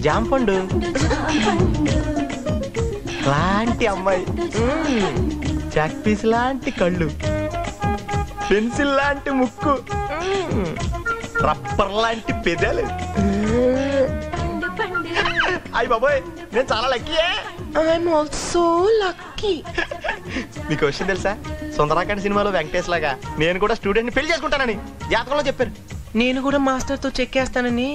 జాంపండు లాంటి అమ్మాయి, chalk piece లాంటి కళ్ళు, పెన్సిల్ లాంటి ముక్కు, రబ్బర్ లాంటి పెదాలు. అయ్య బాబోయ్, నేను చాలా లక్కీయే. I'm also lucky. మీకు విషయం తెలుసా, సుందరాకాండ్ సినిమాలో వెంకటేష్ లాగా నేను కూడా స్టూడెంట్ ని పెళ్లి చేసుకుంటానని జాతకంలో చెప్పారు. నేను కూడా మాస్టర్ తో చెక్కేస్తానని